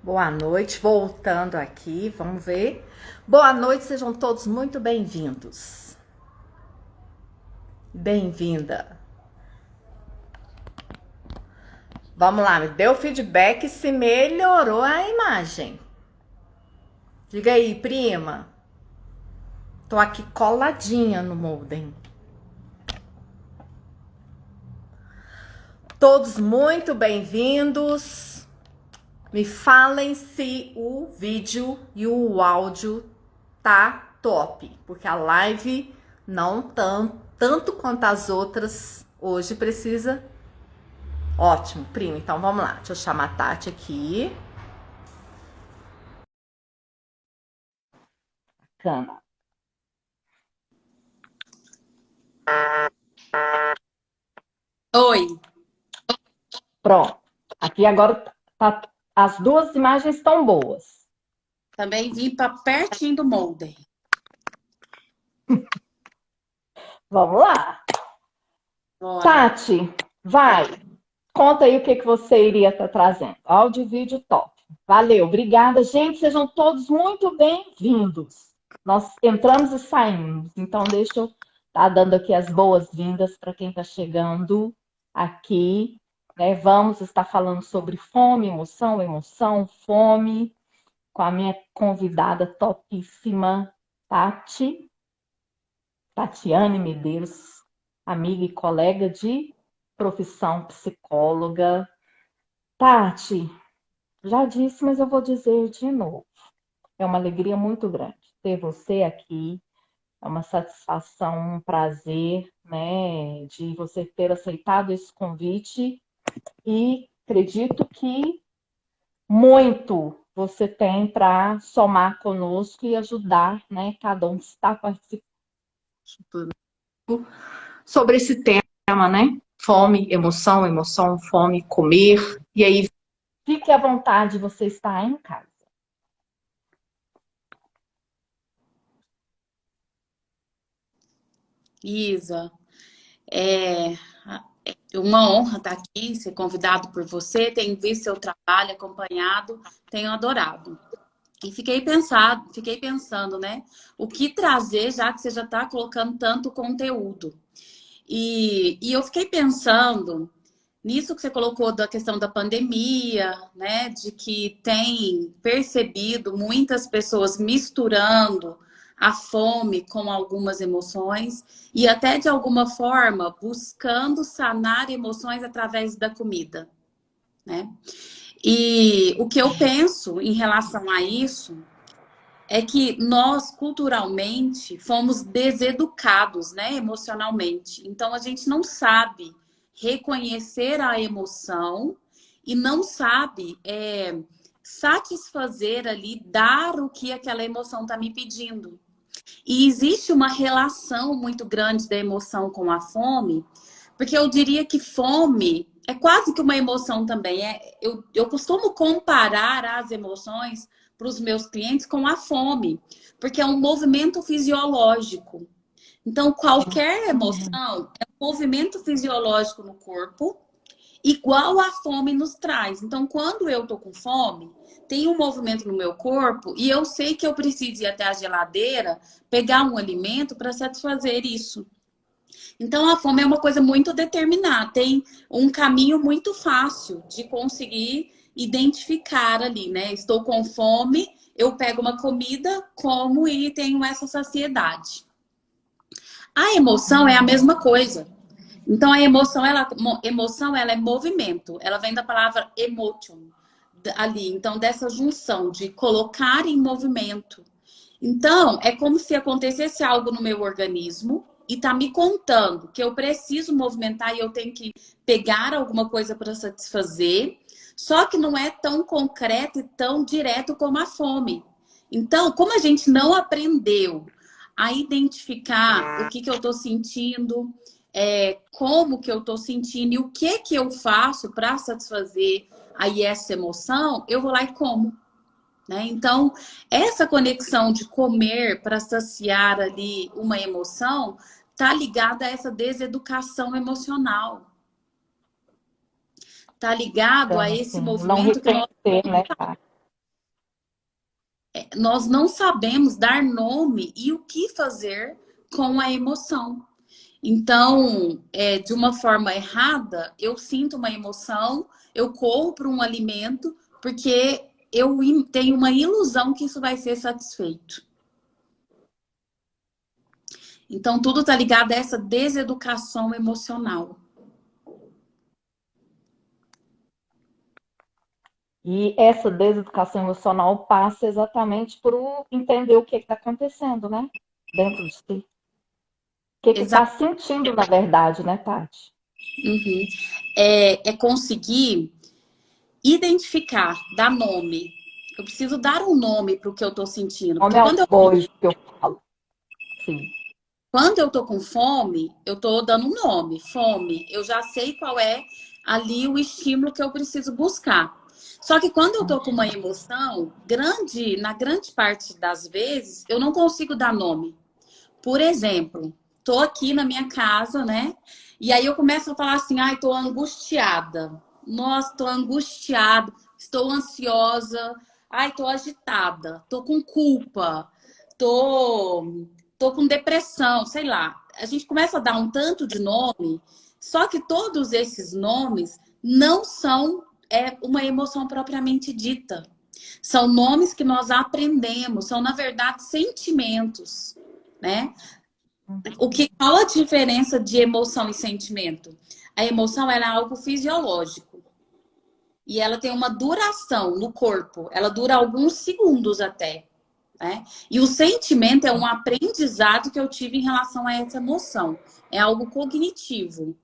Boa noite, voltando aqui, vamos ver. Boa noite, sejam todos muito bem-vindos. Bem-vinda. Vamos lá, me dê o feedback se melhorou a imagem. Diga aí, prima. Tô aqui coladinha no modem. Todos muito bem-vindos. Me falem se o vídeo e o áudio tá top, porque a live não tanto quanto as outras hoje precisa. Ótimo, prima. Então vamos lá. Deixa eu chamar a Tati aqui. Bacana. Oi, Pronto. Aqui agora as duas imagens estão boas. também vim para pertinho do molde. Vamos lá. Bora. Tati, vai. Conta aí o que você iria estar trazendo. Áudio e vídeo top. Valeu, obrigada. Gente, sejam todos muito bem-vindos. Nós entramos e saímos. Então, deixa eu estar dando aqui as boas-vindas para quem está chegando aqui. Né? Vamos estar falando sobre fome, emoção, fome, com a minha convidada topíssima, Tatiane Medeiros, amiga e colega de profissão psicóloga. Tati, já disse, mas eu vou dizer de novo. É uma alegria muito grande ter você aqui. É uma satisfação, um prazer, né, de você ter aceitado esse convite. E acredito que muito você tem para somar conosco e ajudar, né, cada um que está participando sobre esse tema, né? Fome, emoção, fome, comer. E aí, fique à vontade, você está em casa. Isa, é uma honra estar aqui, ser convidado por você. Tenho visto seu trabalho, acompanhado, tenho adorado. E fiquei pensando, né? O que trazer, já que você já está colocando tanto conteúdo. E eu fiquei pensando nisso que você colocou da questão da pandemia, né? De que tem percebido muitas pessoas misturando a fome com algumas emoções e até de alguma forma buscando sanar emoções através da comida, né? E o que eu penso em relação a isso é que nós, culturalmente, fomos deseducados, né, emocionalmente. Então, a gente não sabe reconhecer a emoção e não sabe satisfazer ali, dar o que aquela emoção está me pedindo. E existe uma relação muito grande da emoção com a fome, porque eu diria que fome é quase que uma emoção também. Eu costumo comparar as emoções para os meus clientes com a fome, porque é um movimento fisiológico. Então, qualquer emoção é um movimento fisiológico no corpo, igual a fome nos traz. Então, quando eu tô com fome, tem um movimento no meu corpo e eu sei que eu preciso ir até a geladeira, pegar um alimento para satisfazer isso. Então, a fome é uma coisa muito determinada, tem um caminho muito fácil de conseguir identificar ali, né? Estou com fome, eu pego uma comida, como e tenho essa saciedade. A emoção é a mesma coisa. Então, emoção, ela é movimento. Ela vem da palavra emotion, ali. Então, dessa junção de colocar em movimento. Então, é como se acontecesse algo no meu organismo e tá me contando que eu preciso movimentar e eu tenho que pegar alguma coisa para satisfazer. Só que não é tão concreto e tão direto como a fome. Então, como a gente não aprendeu a identificar o que eu estou sentindo, como que eu estou sentindo e o que eu faço para satisfazer aí essa emoção, eu vou lá e como. Né? Então, essa conexão de comer para saciar ali uma emoção tá ligada a essa deseducação emocional. Tá ligado a esse Assim, não movimento que nós... reconhecer, né, cara? nós não sabemos dar nome e o que fazer com a emoção. Então, de uma forma errada, eu sinto uma emoção, eu corro para um alimento, porque eu tenho uma ilusão que isso vai ser satisfeito. Então, tudo está ligado a essa deseducação emocional. E essa deseducação emocional passa exatamente por entender o que está acontecendo, né? Dentro de si. O que está sentindo, na verdade, né, Tati? Uhum. É conseguir identificar, dar nome. Eu preciso dar um nome para o que eu estou sentindo. Nome Porque ao boi que eu falo. Sim. quando eu estou com fome, eu estou dando um nome, fome. Eu já sei qual é ali o estímulo que eu preciso buscar. Só que quando eu estou com uma emoção, na grande parte das vezes, eu não consigo dar nome. Por exemplo, tô aqui na minha casa, né? E aí eu começo a falar assim, ai, tô angustiada. Nossa, tô angustiada, estou ansiosa, ai, tô agitada, tô com culpa, tô, tô com depressão, sei lá. A gente começa a dar um tanto de nome, só que todos esses nomes não são uma emoção propriamente dita. São nomes que nós aprendemos, são, na verdade, sentimentos, né? Qual a diferença de emoção e sentimento? A emoção ela é algo fisiológico e ela tem uma duração no corpo. Ela dura alguns segundos até, né? E o sentimento é um aprendizado que eu tive em relação a essa emoção. É algo cognitivo.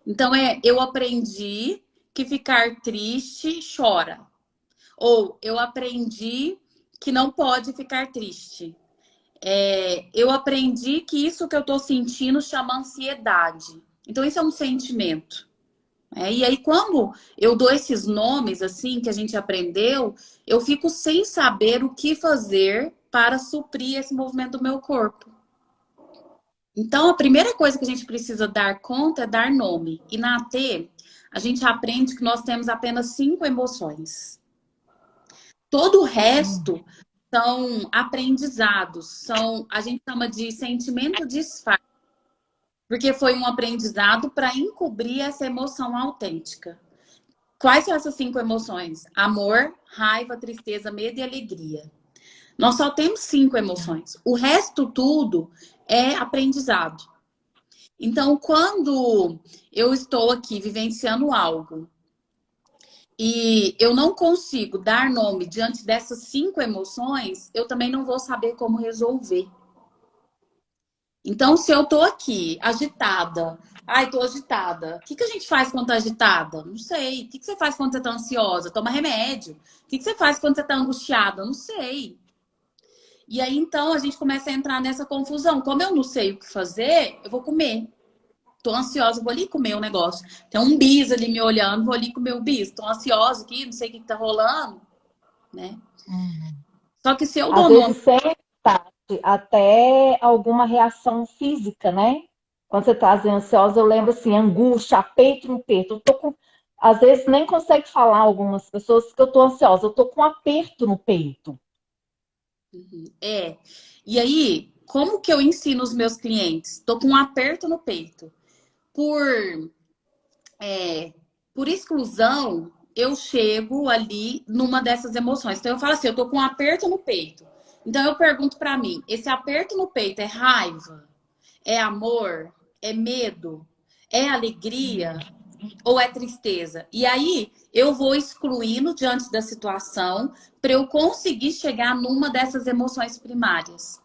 Então eu aprendi que ficar triste chora. Ou eu aprendi que não pode ficar triste. Eu aprendi que isso que eu estou sentindo chama ansiedade. Então, isso é um sentimento. E aí, quando eu dou esses nomes, assim, que a gente aprendeu, eu fico sem saber o que fazer para suprir esse movimento do meu corpo. Então, a primeira coisa que a gente precisa dar conta é dar nome. E na AT, a gente aprende que nós temos apenas 5 emoções. Todo o resto são aprendizados, a gente chama de sentimento disfarce, porque foi um aprendizado para encobrir essa emoção autêntica. Quais são essas 5 emoções? Amor, raiva, tristeza, medo e alegria. Nós só temos 5 emoções. O resto tudo é aprendizado. Então, quando eu estou aqui vivenciando algo e eu não consigo dar nome diante dessas 5 emoções, eu também não vou saber como resolver. Então, se eu tô aqui agitada, ai, tô agitada. O que a gente faz quando tá agitada? Não sei. O que você faz quando você tá ansiosa? Toma remédio. O que você faz quando você tá angustiada? Não sei. E aí, então, a gente começa a entrar nessa confusão. Como eu não sei o que fazer, eu vou comer. Tô ansiosa, vou ali comer um negócio. Tem um bis ali me olhando, vou ali comer o bis. Tô ansiosa aqui, não sei o que tá rolando, né? Só que se eu Às dou nome. vezes sem até alguma reação física, né? Quando você está ansiosa, eu lembro assim, angústia, aperto no peito. Eu tô com, às vezes nem consegue falar algumas pessoas que eu tô ansiosa, eu tô com um aperto no peito. E aí, como que eu ensino os meus clientes? Tô com um aperto no peito. Por, por exclusão, eu chego ali numa dessas emoções. Então, eu falo assim, eu tô com um aperto no peito. Então, eu pergunto para mim, esse aperto no peito é raiva? É amor? É medo? É alegria? Ou é tristeza? E aí, eu vou excluindo diante da situação para eu conseguir chegar numa dessas emoções primárias.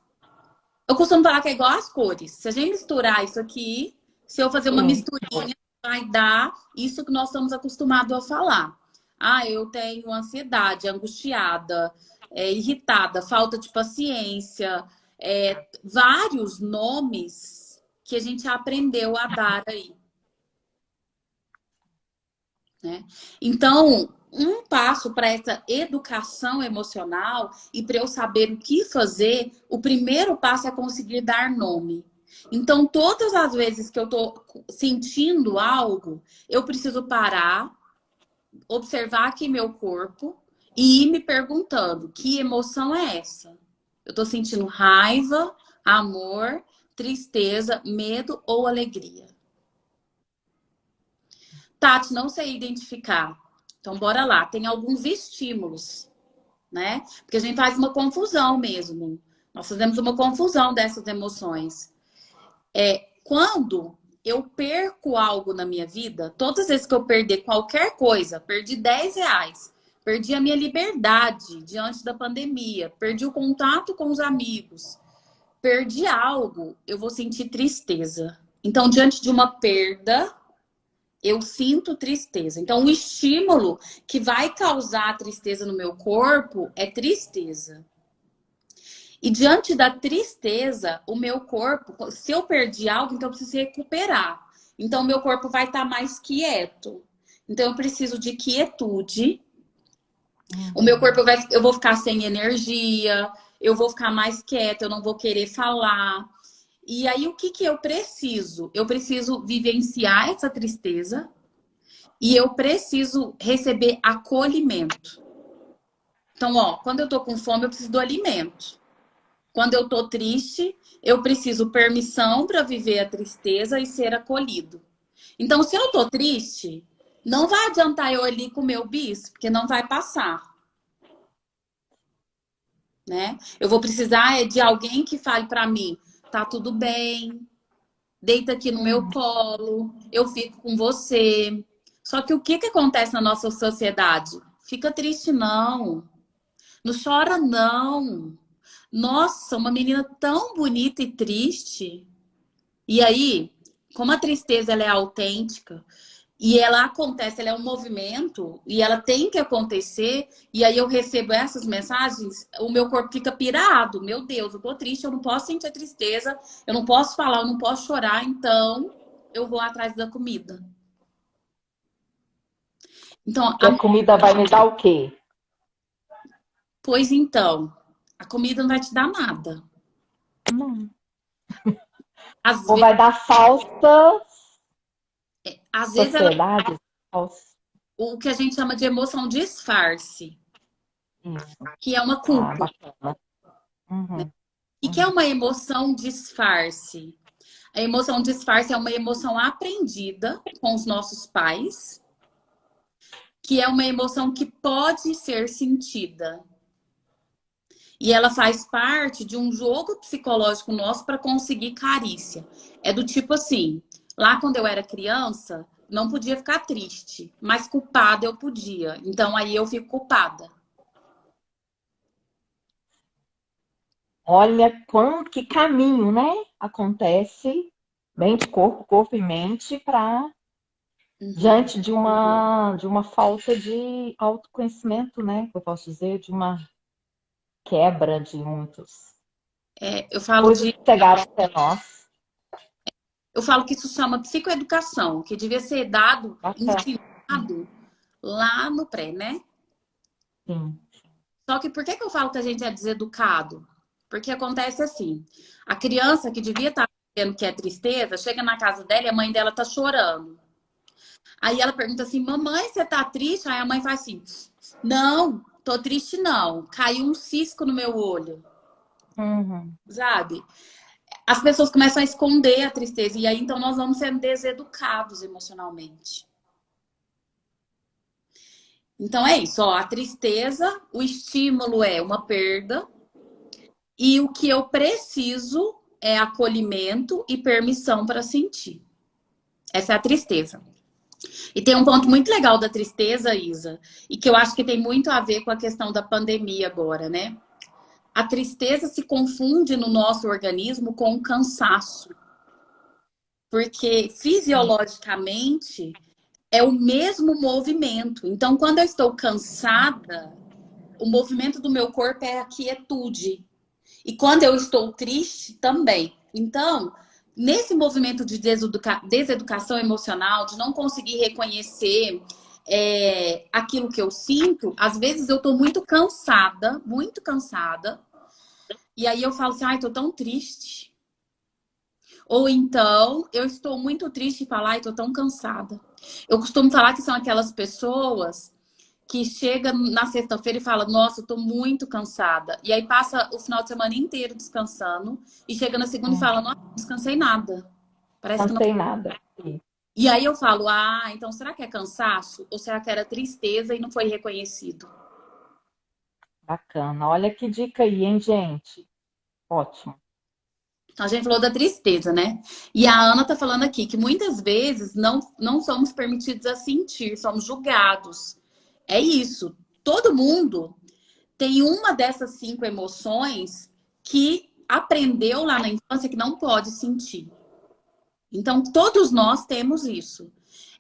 Eu costumo falar que é igual às cores. Se a gente misturar isso aqui, se eu fazer uma Sim. misturinha, vai dar isso que nós estamos acostumados a falar. Ah, eu tenho ansiedade, angustiada, irritada, falta de paciência, vários nomes que a gente aprendeu a dar aí, né? Então, um passo para essa educação emocional e para eu saber o que fazer, o primeiro passo é conseguir dar nome. Então, todas as vezes que eu estou sentindo algo, eu preciso parar, observar aqui meu corpo e ir me perguntando, que emoção é essa? Eu tô sentindo raiva, amor, tristeza, medo ou alegria? Tati, não sei identificar. Então, bora lá. Tem alguns estímulos, né? Porque a gente faz uma confusão mesmo. Nós fazemos uma confusão dessas emoções. Quando eu perco algo na minha vida, todas as vezes que eu perder qualquer coisa, perdi R$ 10, perdi a minha liberdade diante da pandemia, perdi o contato com os amigos, perdi algo, eu vou sentir tristeza. Então, diante de uma perda, eu sinto tristeza. Então, o estímulo que vai causar tristeza no meu corpo é tristeza. E diante da tristeza, o meu corpo, se eu perdi algo, então eu preciso recuperar. Então, o meu corpo vai estar mais quieto. Então, eu preciso de quietude. O meu corpo eu vou ficar sem energia, eu vou ficar mais quieta, eu não vou querer falar. E aí, o que eu preciso? Eu preciso vivenciar essa tristeza e eu preciso receber acolhimento. Então, ó, quando eu tô com fome, eu preciso do alimento. Quando eu tô triste, eu preciso permissão para viver a tristeza e ser acolhido. Então, se eu tô triste, não vai adiantar eu ali comer o bis, porque não vai passar, né? Eu vou precisar de alguém que fale para mim, tá tudo bem, deita aqui no meu colo, eu fico com você. Só que o que acontece na nossa sociedade? Fica triste não, não chora não. Nossa, uma menina tão bonita e triste. E aí, como a tristeza ela é autêntica e ela acontece, ela é um movimento e ela tem que acontecer, e aí eu recebo essas mensagens, o meu corpo fica pirado. Meu Deus, eu tô triste, eu não posso sentir a tristeza, eu não posso falar, eu não posso chorar, então eu vou atrás da comida. Então, E a comida vai me dar o quê? pois então, a comida não vai te dar nada. Não. Às Ou vezes, vai dar falsa às vezes ela, sociedade? Falsa. o que a gente chama de emoção disfarce, Isso. que é uma Ah, culpa. bacana. Uhum, E que é uhum. uma emoção disfarce? A emoção disfarce é uma emoção aprendida com os nossos pais, que é uma emoção que pode ser sentida. E ela faz parte de um jogo psicológico nosso para conseguir carícia. É do tipo assim, lá quando eu era criança, não podia ficar triste, mas culpada eu podia. Então aí eu fico culpada. Olha que caminho, né? Acontece mente, corpo, corpo e mente para Uhum. diante de uma falta de autoconhecimento, né? Que eu posso dizer, de uma quebra de muitas Eu falo coisas de, que chegaram até nós. eu falo que isso chama psicoeducação, que devia ser dado, Bacana. ensinado lá no pré, né? Sim. Só que por que eu falo que a gente é deseducado? Porque acontece assim, a criança que devia estar vendo que é tristeza, chega na casa dela e a mãe dela tá chorando. Aí ela pergunta assim, mamãe, você tá triste? Aí a mãe faz assim, não, tô triste não, caiu um cisco no meu olho, Uhum. sabe? As pessoas começam a esconder a tristeza e aí então nós vamos sendo deseducados emocionalmente. Então é isso, ó, a tristeza, o estímulo é uma perda, e o que eu preciso é acolhimento e permissão para sentir. Essa é a tristeza. E tem um ponto muito legal da tristeza, Isa, e que eu acho que tem muito a ver com a questão da pandemia agora, né? A tristeza se confunde no nosso organismo com o cansaço, porque fisiologicamente é o mesmo movimento. Então, quando eu estou cansada, o movimento do meu corpo é a quietude. E quando eu estou triste, também. Então, nesse movimento de deseducação emocional, de não conseguir reconhecer aquilo que eu sinto, às vezes eu estou muito cansada, e aí eu falo assim, ai, tô tão triste. Ou então, eu estou muito triste e falo, ai, tô tão cansada. Eu costumo falar que são aquelas pessoas que chega na sexta-feira e fala, nossa, eu tô muito cansada. E aí passa o final de semana inteiro descansando e chega na segunda e fala, nossa, não descansei nada. Parece que Não não. sei nada. E aí eu falo, ah, então será que é cansaço? Ou será que era tristeza e não foi reconhecido? Bacana. Olha que dica aí, hein, gente? Ótimo. Então, a gente falou da tristeza, né? E a Ana tá falando aqui que muitas vezes não somos permitidos a sentir, somos julgados. É isso. Todo mundo tem uma dessas 5 emoções que aprendeu lá na infância que não pode sentir. Então, todos nós temos isso.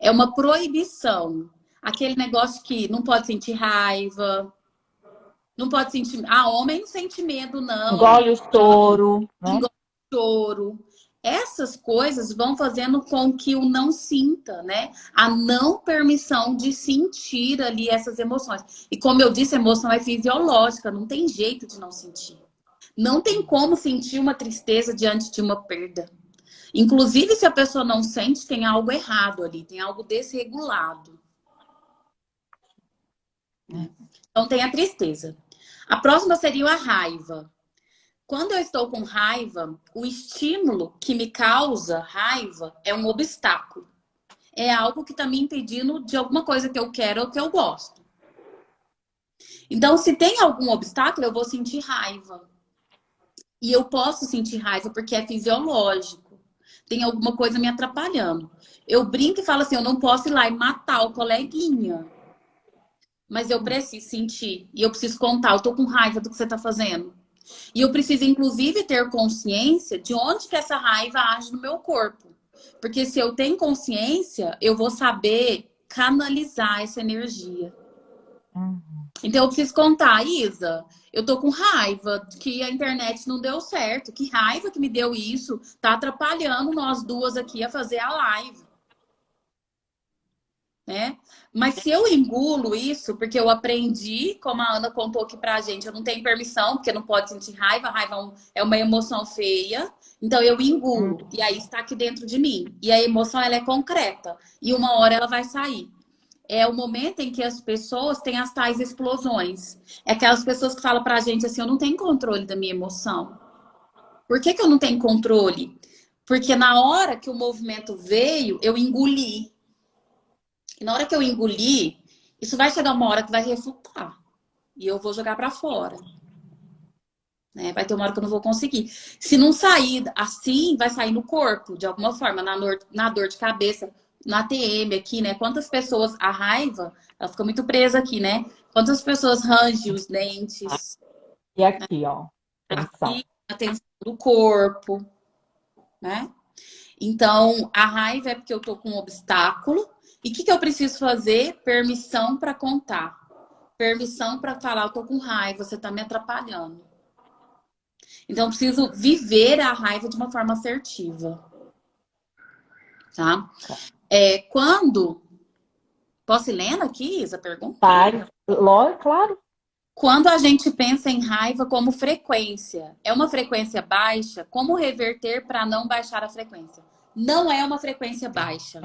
É uma proibição. Aquele negócio que não pode sentir raiva, não pode sentir. Ah, homem não sente medo, não. Engole o choro, né? Engole choro. Essas coisas vão fazendo com que o não sinta, né? A não permissão de sentir ali essas emoções. E como eu disse, a emoção é fisiológica, não tem jeito de não sentir. Não tem como sentir uma tristeza diante de uma perda. Inclusive, se a pessoa não sente, tem algo errado ali, tem algo desregulado. Né? Então, tem a tristeza. A próxima seria a raiva. Quando eu estou com raiva, o estímulo que me causa raiva é um obstáculo. É algo que está me impedindo de alguma coisa que eu quero ou que eu gosto. Então, se tem algum obstáculo, eu vou sentir raiva. E eu posso sentir raiva porque é fisiológico. Tem alguma coisa me atrapalhando. Eu brinco e falo assim, eu não posso ir lá e matar o coleguinha. Mas eu preciso sentir. E eu preciso contar, eu tô com raiva do que você tá fazendo. E eu preciso, inclusive, ter consciência de onde que essa raiva age no meu corpo. Porque se eu tenho consciência, eu vou saber canalizar essa energia. Então eu preciso contar, Isa, eu tô com raiva que a internet não deu certo. Que raiva que me deu isso. Tá atrapalhando nós duas aqui a fazer a live. Né? Mas se eu engulo isso, porque eu aprendi, como a Ana contou aqui pra gente, eu não tenho permissão, porque não pode sentir raiva, raiva é uma emoção feia, então eu engulo, e aí está aqui dentro de mim. E a emoção, ela é concreta, e uma hora ela vai sair. É o momento em que as pessoas têm as tais explosões. É aquelas pessoas que falam pra gente assim, eu não tenho controle da minha emoção. Por que que eu não tenho controle? Porque na hora que o movimento veio, eu engoli. E na hora que eu engolir, isso vai chegar uma hora que vai refutar. E eu vou jogar para fora. Né? Vai ter uma hora que eu não vou conseguir. Se não sair assim, vai sair no corpo, de alguma forma, na dor de cabeça, na TM aqui, né? Quantas pessoas, a raiva, ela fica muito presa aqui, né? Quantas pessoas rangem os dentes. E aqui, ó, tensão. Aqui, a tensão do corpo, né? Então, a raiva é porque eu tô com um obstáculo. E o que eu preciso fazer? Permissão para contar. Permissão para falar, eu tô com raiva, você tá me atrapalhando. Então, eu preciso viver a raiva de uma forma assertiva. Tá? Quando... Posso ir lendo aqui, Isa, pergunta? Faz, claro. Quando a gente pensa em raiva como frequência, é uma frequência baixa, como reverter para não baixar a frequência? Não é uma frequência baixa.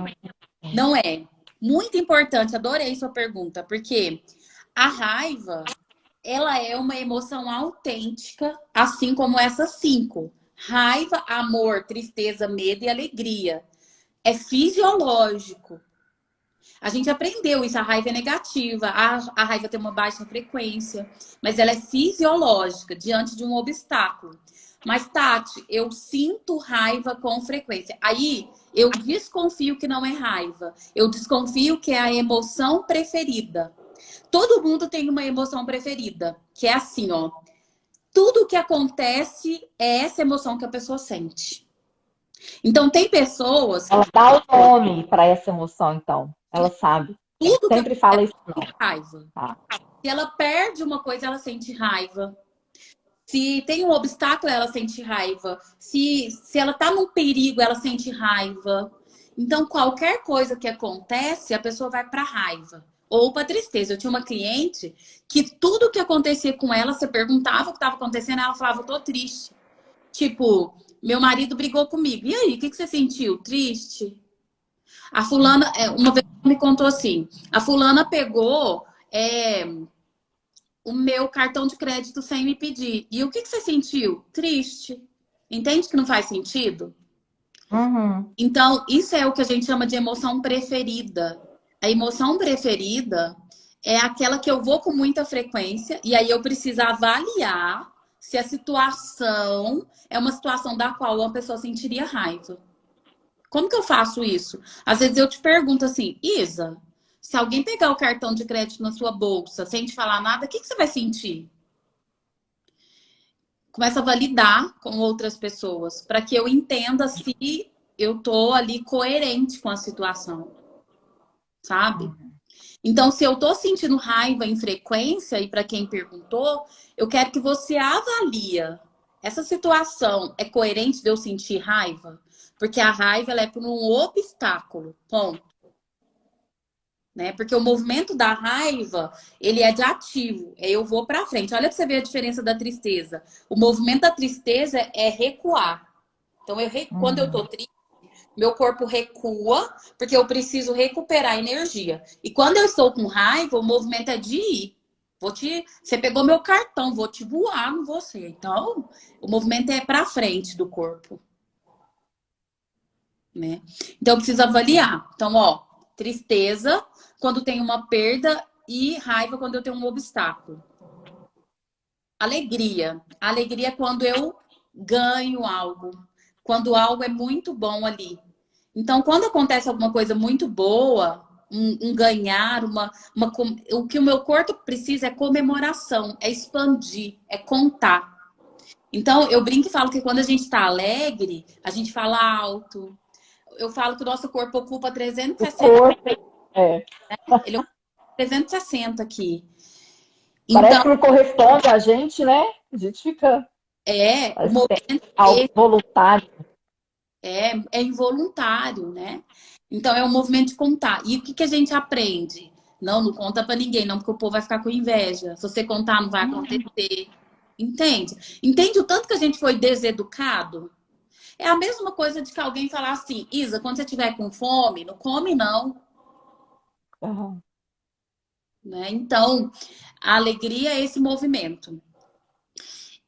Não é. Muito importante, adorei sua pergunta, porque a raiva, ela é uma emoção autêntica, assim como essas 5. Raiva, amor, tristeza, medo e alegria. É fisiológico. A gente aprendeu isso, a raiva é negativa, a raiva tem uma baixa frequência, mas ela é fisiológica, diante de um obstáculo. Mas, Tati, eu sinto raiva com frequência. Aí, eu desconfio que não é raiva. Eu desconfio que é a emoção preferida. Todo mundo tem uma emoção preferida, que é assim, ó. Tudo que acontece é essa emoção que a pessoa sente. Então, tem pessoas... Ela dá o nome para essa emoção, então. Ela sabe. Tudo que Sempre fala isso, não. acontece é raiva. Tá. Se ela perde uma coisa, ela sente raiva. Se tem um obstáculo, ela sente raiva. Se ela tá num perigo, ela sente raiva. Então, qualquer coisa que acontece, a pessoa vai para raiva ou para tristeza. Eu tinha uma cliente que tudo que acontecia com ela, você perguntava o que estava acontecendo, ela falava, eu tô triste. Tipo, meu marido brigou comigo. E aí, o que você sentiu? Triste? A fulana, uma vez me contou assim, a fulana pegou, é, o meu cartão de crédito sem me pedir. E o que você sentiu? Triste. Entende que não faz sentido? Uhum. Então, isso é o que a gente chama de emoção preferida. A emoção preferida é aquela que eu vou com muita frequência e aí eu preciso avaliar se a situação é uma situação da qual uma pessoa sentiria raiva. Como que eu faço isso? Às vezes eu te pergunto assim, Isa, se alguém pegar o cartão de crédito na sua bolsa sem te falar nada, o que você vai sentir? Começa a validar com outras pessoas para que eu entenda se eu tô ali coerente com a situação, sabe? Então, se eu tô sentindo raiva em frequência, e para quem perguntou, eu quero que você avalie. Essa situação é coerente de eu sentir raiva? Porque a raiva ela é por um obstáculo, ponto. Né? Porque o movimento da raiva, ele é de ativo, é eu vou para frente. Olha para você ver a diferença da tristeza. O movimento da tristeza é recuar. Então, quando eu tô Uhum. triste, meu corpo recua, porque eu preciso recuperar energia. E quando eu estou com raiva, o movimento é de ir. Você pegou meu cartão, vou te voar no você. Então, o movimento é para frente do corpo, né? Então, eu preciso avaliar. Então, ó, tristeza quando tem uma perda e raiva quando eu tenho um obstáculo. Alegria. Alegria é quando eu ganho algo. Quando algo é muito bom ali. Então, quando acontece alguma coisa muito boa, um ganhar, o que o meu corpo precisa é comemoração, é expandir, é contar. Então, eu brinco e falo que quando a gente está alegre, a gente fala alto. Eu falo que o nosso corpo ocupa O 360, corpo, é. ele ocupa 360 aqui. Parece Então, que não corresponde a gente, né? A gente fica. o Parece que tem movimento algo voluntário. é involuntário, né? Então é um movimento de contar. E o que a gente aprende? Não conta pra ninguém, não, porque o povo vai ficar com inveja. Se você contar, não vai acontecer. Entende? Entende o tanto que a gente foi deseducado? É a mesma coisa de que alguém falar assim, Isa, quando você tiver com fome, não come não, Uhum. né? Então, a alegria é esse movimento.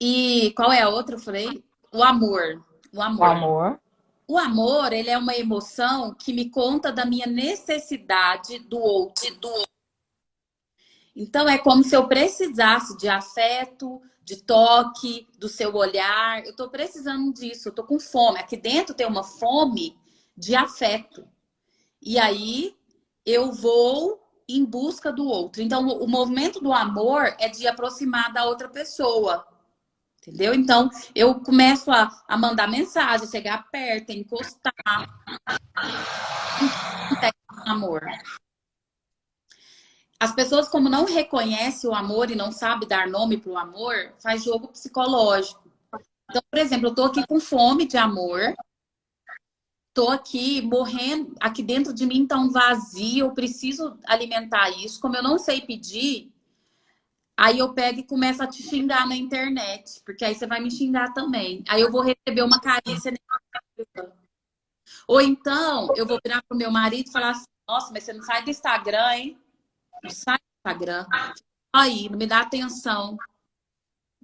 E qual é a outra? Eu falei, o amor. O O amor. amor. O amor, ele é uma emoção que me conta da minha necessidade do outro. Então, é como se eu precisasse de afeto, de toque, do seu olhar. Eu tô precisando disso, eu tô com fome. Aqui dentro tem uma fome de afeto. E aí, eu vou em busca do outro. Então, o movimento do amor é de aproximar da outra pessoa. Entendeu? Então, eu começo a mandar mensagem, chegar perto, encostar. E o que acontece com o amor? As pessoas, como não reconhecem o amor e não sabem dar nome para o amor, faz jogo psicológico. Então, por exemplo, eu tô aqui com fome de amor, tô aqui morrendo, aqui dentro de mim tá um vazio, eu preciso alimentar isso. Como eu não sei pedir, aí eu pego e começo a te xingar na internet, porque aí você vai me xingar também. Aí eu vou receber uma carícia negativa. Ou então, eu vou virar pro meu marido e falar assim: nossa, mas você não sai do Instagram, hein? Não sai do Instagram. Aí, não me dá atenção.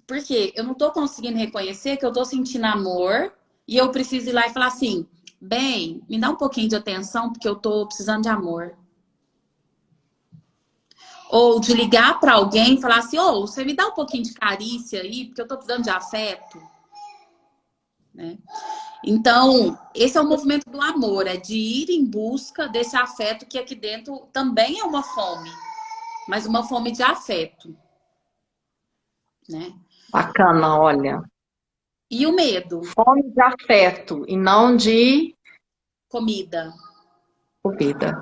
Porque eu não tô conseguindo reconhecer que eu tô sentindo amor e eu preciso ir lá e falar assim: bem, me dá um pouquinho de atenção porque eu tô precisando de amor. Ou de ligar para alguém e falar assim: ô, você me dá um pouquinho de carícia aí porque eu tô precisando de afeto, né? Então, esse é o movimento do amor, é de ir em busca desse afeto que aqui dentro também é uma fome, mas uma fome de afeto, né? Bacana, olha. E o medo, Fome de afeto e não de comida. comida.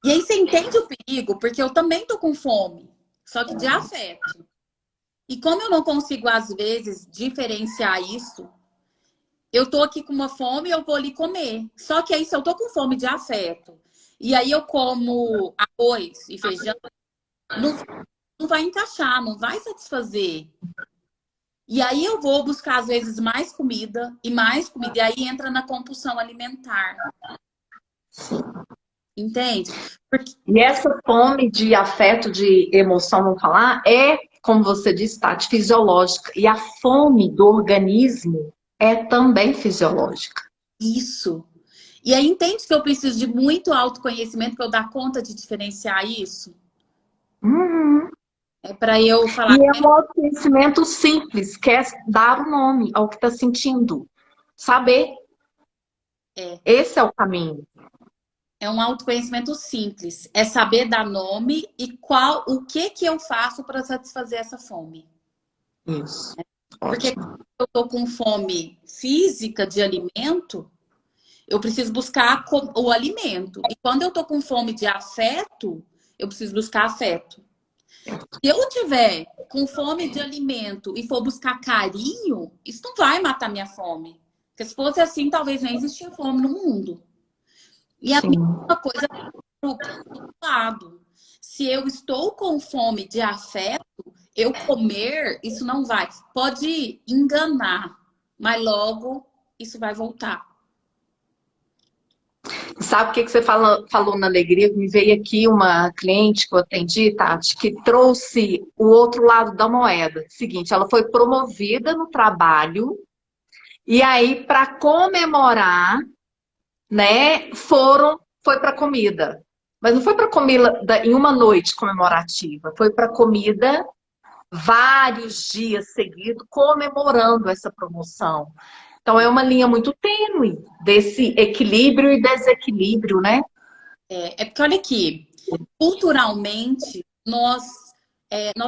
E aí você entende o perigo, porque eu também tô com fome, só que de afeto. E como eu não consigo, às vezes, diferenciar isso, eu tô aqui com uma fome e eu vou ali comer. Só que aí, se eu tô com fome de afeto, e aí eu como arroz e feijão, não, não vai encaixar, não vai satisfazer. E aí eu vou buscar, às vezes, mais comida, e aí entra na compulsão alimentar. Entende? Porque E essa fome de afeto, de emoção, vamos falar, é, como você disse, Tati, fisiológica. E a fome do organismo é também fisiológica. isso. E aí entende que eu preciso de muito autoconhecimento para eu dar conta de diferenciar isso? Uhum. É para eu E falar, é um autoconhecimento simples, que é dar o nome ao que está sentindo. Saber. é, Esse é o caminho. é um autoconhecimento simples, é saber dar nome e o que eu faço para satisfazer essa fome. Isso. Porque Ótimo. eu tô com fome física de alimento, eu preciso buscar o alimento. E quando eu tô com fome de afeto, eu preciso buscar afeto. Se eu tiver com fome de alimento e for buscar carinho, isso não vai matar minha fome. Porque se fosse assim, talvez nem existia fome no mundo. E a Sim. mesma coisa para o lado. Se eu estou com fome de afeto, eu comer, isso não vai. Pode enganar, mas logo isso vai voltar. Sabe o que você falou na alegria? Me veio aqui uma cliente que eu atendi, Tati, que trouxe o outro lado da moeda. Seguinte, ela foi promovida no trabalho e aí, para comemorar, né, foi para comida. Mas não foi para comida em uma noite comemorativa, foi para comida vários dias seguidos comemorando essa promoção. Então é uma linha muito tênue desse equilíbrio e desequilíbrio, né? É porque olha aqui, culturalmente nós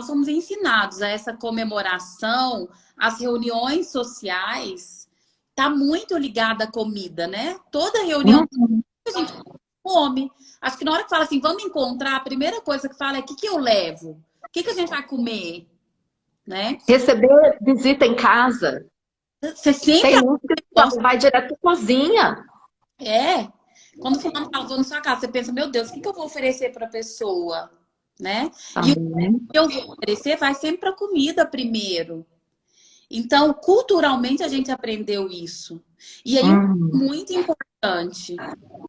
somos ensinados a essa comemoração, as reuniões sociais, tá muito ligada à comida, né? Toda reunião Hum. a gente come. Acho que na hora que fala assim, vamos encontrar, a primeira coisa que fala é o que eu levo? O que a gente vai comer? Né? Receber visita em casa. Você sempre Tem uns que gosta. vai direto para cozinha. É. Quando o fulano fala, vou na sua casa, você pensa, meu Deus, o que eu vou oferecer para a pessoa? Né? E o Também. que eu vou oferecer vai sempre para comida primeiro. Então, culturalmente, a gente aprendeu isso. E aí, Hum. muito importante,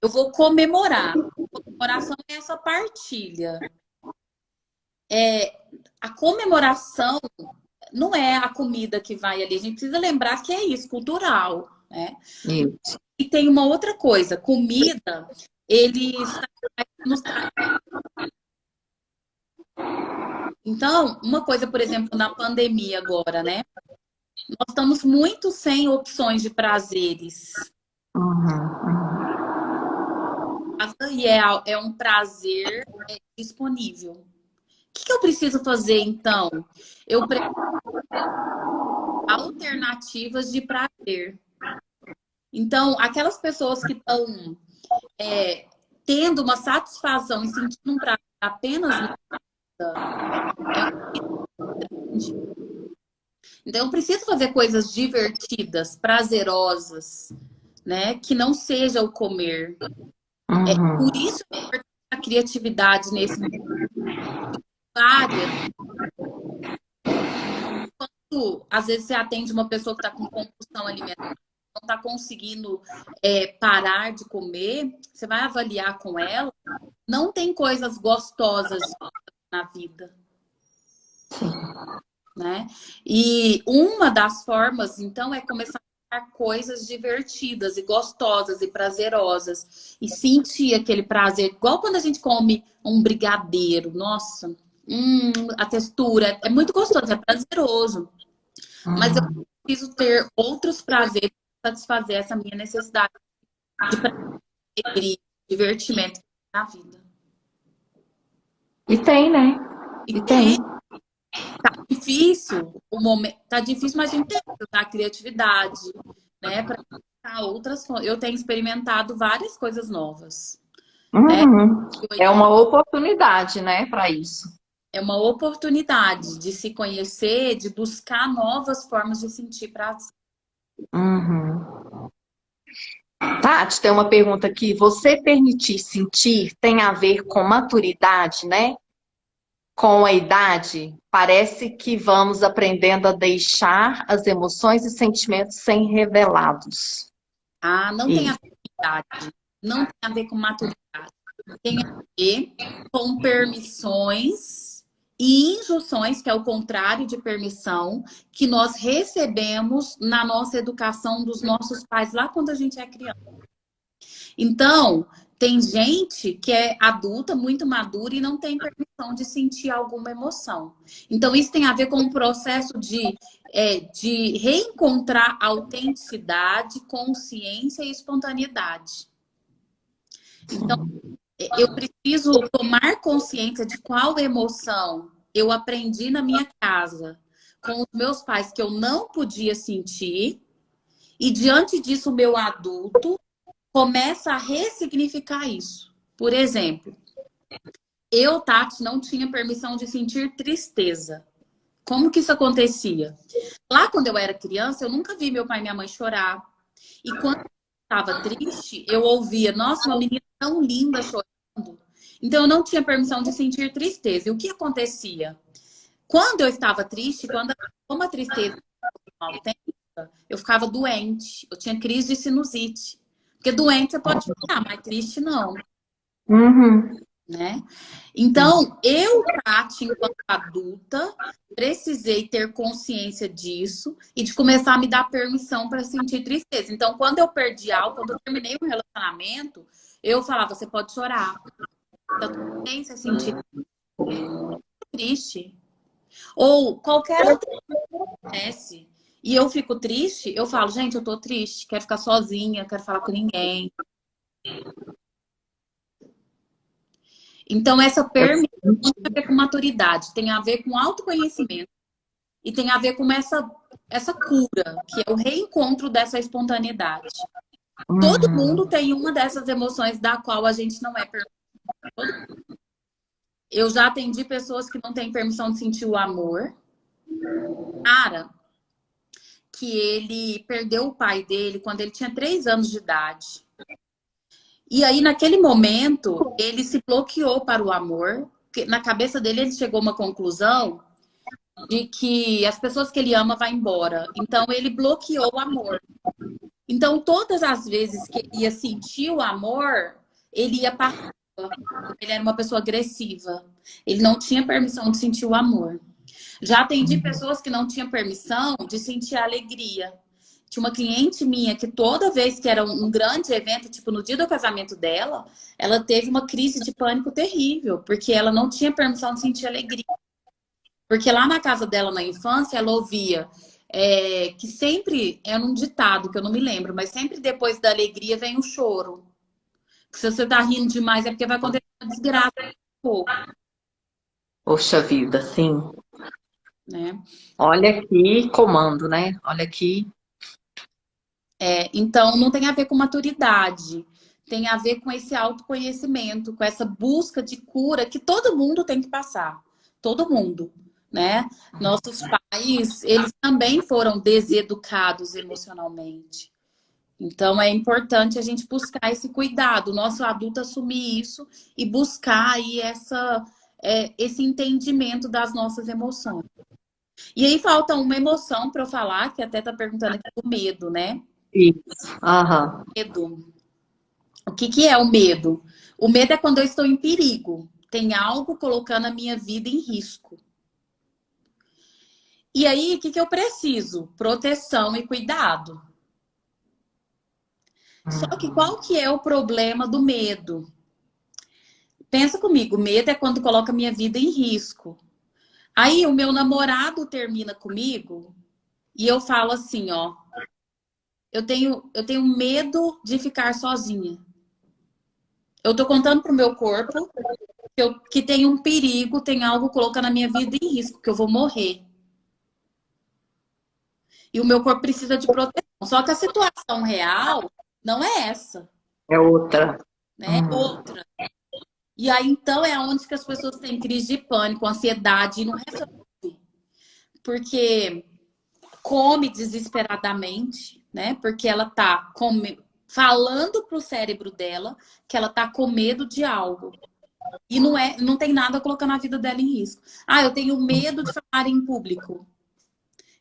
eu vou comemorar. Comemoração é essa partilha. A comemoração não é a comida que vai ali. A gente precisa lembrar que é isso, cultural, né? Isso. E tem uma outra coisa, comida, eles nos traz. Então, uma coisa, por exemplo, na pandemia agora, né? Nós estamos muito sem opções de prazeres. Uhum. E é um prazer disponível. O que eu preciso fazer, então? Eu preciso de alternativas de prazer. Então, aquelas pessoas que estão tendo uma satisfação e sentindo um prazer apenas no é um então, eu preciso fazer coisas divertidas, prazerosas, né? Que não seja o comer. Por Uhum. isso a criatividade nesse área. Às vezes você atende uma pessoa que está com compulsão alimentar, não está conseguindo parar de comer, você vai avaliar com ela. Não tem coisas gostosas na vida, né? E uma das formas, então, é começar a coisas divertidas e gostosas e prazerosas e sentir aquele prazer, igual quando a gente come um brigadeiro, nossa, a textura é muito gostoso, é prazeroso, mas eu Uhum. preciso ter outros prazeres para satisfazer essa minha necessidade de prazer e divertimento na vida. E tem, né? E E tem, tem. difícil, o momento tá difícil, mas a gente tem que usar a criatividade, né, para outras. Eu tenho experimentado várias coisas novas, né? Uhum. É uma oportunidade, né, para isso. É uma oportunidade de se conhecer, de buscar novas formas de sentir prazer. Uhum. Tati, tem uma pergunta aqui. Você permitir sentir tem a ver com maturidade, né? Com a idade, parece que vamos aprendendo a deixar as emoções e sentimentos serem revelados. Ah, não tem a Isso. ver com idade, não tem a ver com maturidade. tem a ver com permissões e injunções, que é o contrário de permissão, que nós recebemos na nossa educação dos nossos pais lá quando a gente é criança. Então, tem gente que é adulta, muito madura e não tem permissão de sentir alguma emoção. Então, isso tem a ver com um processo de reencontrar autenticidade, consciência e espontaneidade. Então, eu preciso tomar consciência de qual emoção eu aprendi na minha casa com os meus pais que eu não podia sentir, e diante disso, o meu adulto começa a ressignificar isso. Por exemplo, eu, Tati, não tinha permissão de sentir tristeza. Como que isso acontecia? Lá quando eu era criança, eu nunca vi meu pai e minha mãe chorar. E quando eu estava triste, eu ouvia, nossa, uma menina tão linda chorando. Então eu não tinha permissão de sentir tristeza. E o que acontecia? Quando eu estava triste, quando uma tristeza intensa, eu ficava doente. Eu tinha crise de sinusite. Porque doente você pode ficar, mas triste não, Uhum. né? Então, eu, Tati, enquanto adulta, precisei ter consciência disso e de começar a me dar permissão para sentir tristeza. Então, quando eu perdi algo, quando eu terminei um relacionamento, eu falava, você pode chorar. Tá tudo bem você sentir triste. Ou qualquer outra coisa que acontece. E eu fico triste, eu falo, gente, eu tô triste, quero ficar sozinha, quero falar com ninguém. Então, essa permissão tem a ver com maturidade, tem a ver com autoconhecimento e tem a ver com essa cura, que é o reencontro dessa espontaneidade. Todo mundo tem uma dessas emoções da qual a gente não é permitido. Eu já atendi pessoas que não têm permissão de sentir o amor. Cara, que ele perdeu o pai dele quando ele tinha 3 anos de idade. E aí, naquele momento, ele se bloqueou para o amor. Na cabeça dele, ele chegou a uma conclusão de que as pessoas que ele ama vão embora. Então, ele bloqueou o amor. Então, todas as vezes que ele ia sentir o amor, ele ia para raiva. Ele era uma pessoa agressiva. Ele não tinha permissão de sentir o amor. Já atendi pessoas que não tinham permissão de sentir a alegria. Tinha uma cliente minha que toda vez que era um grande evento, tipo no dia do casamento dela, ela teve uma crise de pânico terrível, porque ela não tinha permissão de sentir alegria. Porque lá na casa dela, na infância, ela ouvia que sempre, é um ditado que eu não me lembro, mas sempre depois da alegria vem o choro. Que se você tá rindo demais é porque vai acontecer uma desgraça. Poxa vida, sim. Né? Olha aqui, comando, né? Olha aqui. Então, não tem a ver com maturidade, tem a ver com esse autoconhecimento, com essa busca de cura que todo mundo tem que passar. Todo mundo, né? Nossos pais, eles também foram deseducados emocionalmente. Então, é importante a gente buscar esse cuidado, o nosso adulto assumir isso e buscar aí esse entendimento das nossas emoções. E aí falta uma emoção para eu falar, que até tá perguntando aqui, o medo, né? Isso. Aham. Medo. O que é o medo? O medo é quando eu estou em perigo. Tem algo colocando a minha vida em risco. E aí, o que eu preciso? Proteção e cuidado. Só que qual que é o problema do medo? Pensa comigo, medo é quando coloca a minha vida em risco. Aí o meu namorado termina comigo e eu falo assim, ó, eu tenho medo de ficar sozinha. Eu tô contando pro meu corpo que tem um perigo, tem algo colocando a minha vida em risco, que eu vou morrer. E o meu corpo precisa de proteção. Só que a situação real não é essa, É outra. né? É outra. E aí, então, é onde que as pessoas têm crise de pânico, ansiedade e não resolve. Porque come desesperadamente, né? Porque ela tá falando pro cérebro dela que ela tá com medo de algo. E não tem nada colocando a vida dela em risco. Ah, eu tenho medo de falar em público.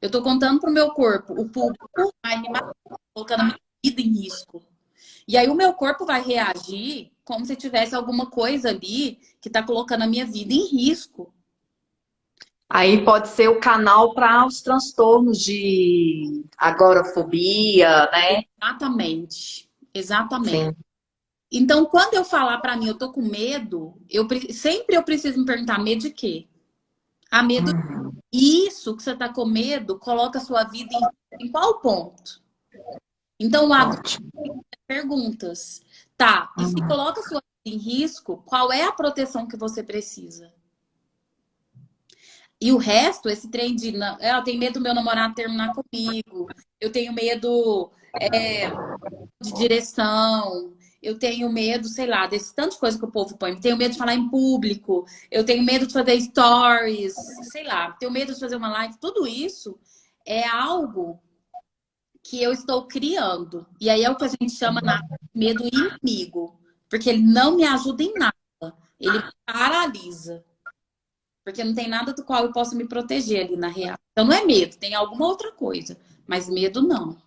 Eu tô contando pro meu corpo, o público vai me matar, colocando a minha vida em risco. E aí o meu corpo vai reagir como se tivesse alguma coisa ali que está colocando a minha vida em risco. Aí pode ser o canal para os transtornos de agorafobia, né? Exatamente. Exatamente. Sim. Então, quando eu falar para mim, eu tô com medo, sempre eu preciso me perguntar, medo de quê? A medo Uhum. isso que você tá com medo, coloca a sua vida em qual ponto? Então, agora, Ótimo. perguntas. Tá, e se Uhum. coloca a sua vida em risco, qual é a proteção que você precisa? E o resto, esse trem de, eu tenho medo do meu namorado terminar comigo, eu tenho medo de direção, eu tenho medo, sei lá, desse tanto de coisa que o povo põe. Tenho medo de falar em público, eu tenho medo de fazer stories, sei lá, tenho medo de fazer uma live. Tudo isso é algo que eu estou criando. E aí é o que a gente chama na medo inimigo, porque ele não me ajuda em nada, ele me paralisa. Porque não tem nada do qual eu possa me proteger ali na real. Então não é medo, tem alguma outra coisa. Mas medo não,